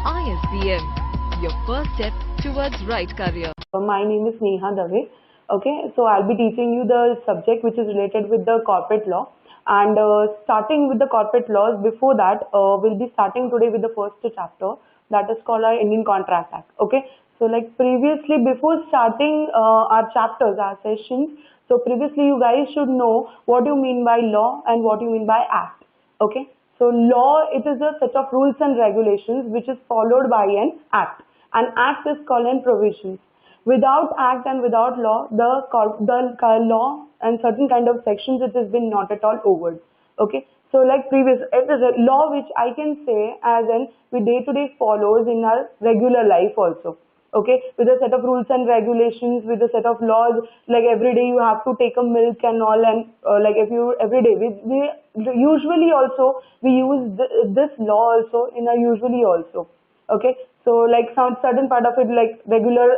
ISBM, your first step towards right career. My name is Neha Dave. Okay, so I'll be teaching you the subject which is related with the corporate law. And starting with the corporate laws, before that, we'll be starting today with the first chapter that is called our Indian Contract Act. Okay, so like previously, before starting our chapters, our sessions, so previously you guys should know what you mean by law and what you mean by act. Okay, so law, it is a set of rules and regulations which is followed by an act. An act is called an provisions. Without act and without law, the law and certain kind of sections, it has been not at all over. Okay, so like previous, it is a law which I can say as in we day to day follows in our regular life also. Okay, with a set of rules and regulations, with a set of laws, like every day you have to take a milk and all, and like if you every day we usually also we use this law also in our usually also. Okay, so like some certain part of it, like regular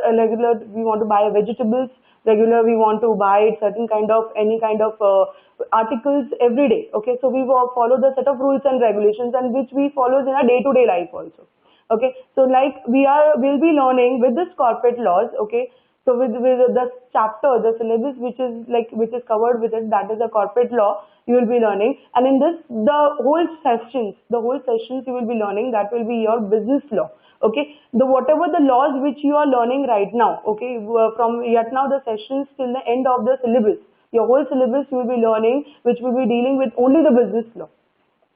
we want to buy vegetables, regular we want to buy certain kind of any kind of articles every day. Okay, so we follow the set of rules and regulations, and which we follow in our day to day life also. Okay, so like we'll be learning with this corporate laws. Okay, so with the chapter, the syllabus which is covered with it, that is the corporate law you will be learning. And in this, the whole sessions you will be learning, that will be your business law. Okay, the whatever the laws which you are learning right now. Okay, from yet now the sessions till the end of the syllabus, your whole syllabus you will be learning, which will be dealing with only the business law,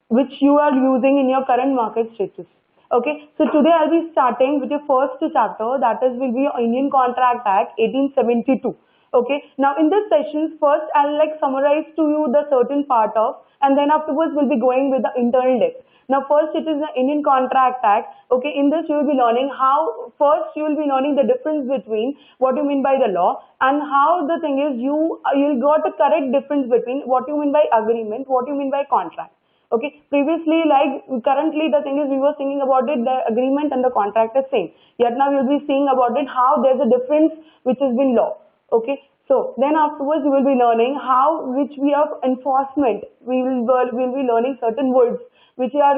which you are using in your current market status. Okay, so today I'll be starting with your first chapter, that is will be Indian Contract Act 1872. Okay, now in this session, first I'll like summarize to you the certain part of, and then afterwards we'll be going with the internal depth. Now first it is the Indian Contract Act. Okay, in this you will be learning how, first you will be learning the difference between what you mean by the law, and how the thing is you'll got a correct difference between what you mean by agreement, what you mean by contract. Okay, previously, like currently the thing is we were thinking about it, the agreement and the contract is same. Yet now we'll be seeing about it how there's a difference which has been law. Okay, so then afterwards you will be learning how which we have enforcement. We'll be learning certain words which are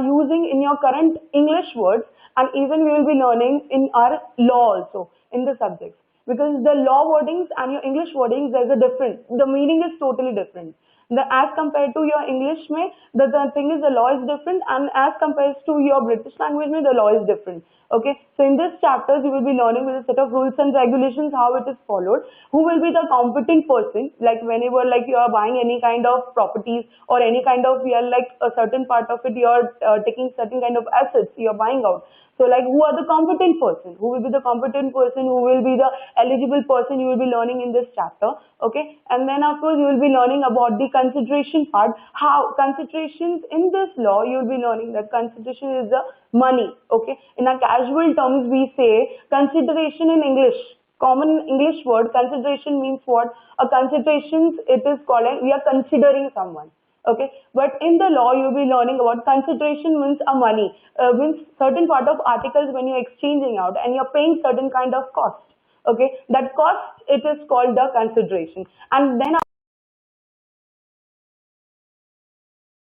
using in your current English words, and even we will be learning in our law also in the subjects, because the law wordings and your English wordings, there's a difference. The meaning is totally different. The as compared to your English mein, the thing is the law is different, and as compared to your British language mein, the law is different. Okay, so in this chapters you will be learning with a set of rules and regulations how it is followed, who will be the competent person, like whenever like you are buying any kind of properties or any kind of, you are like a certain part of it, you are taking certain kind of assets you are buying out. So like who are the competent person? Who will be the competent person? Who will be the eligible person? You will be learning in this chapter. Okay, and then afterwards you will be learning about the consideration part. How considerations in this law, you will be learning that consideration is the money. Okay, in a casual terms we say consideration in English. Common English word consideration means what? A consideration, it is called, we are considering someone. Okay, but in the law you'll be learning about consideration means a money, means certain part of articles when you're exchanging out and you're paying certain kind of cost. Okay, that cost, it is called the consideration. And then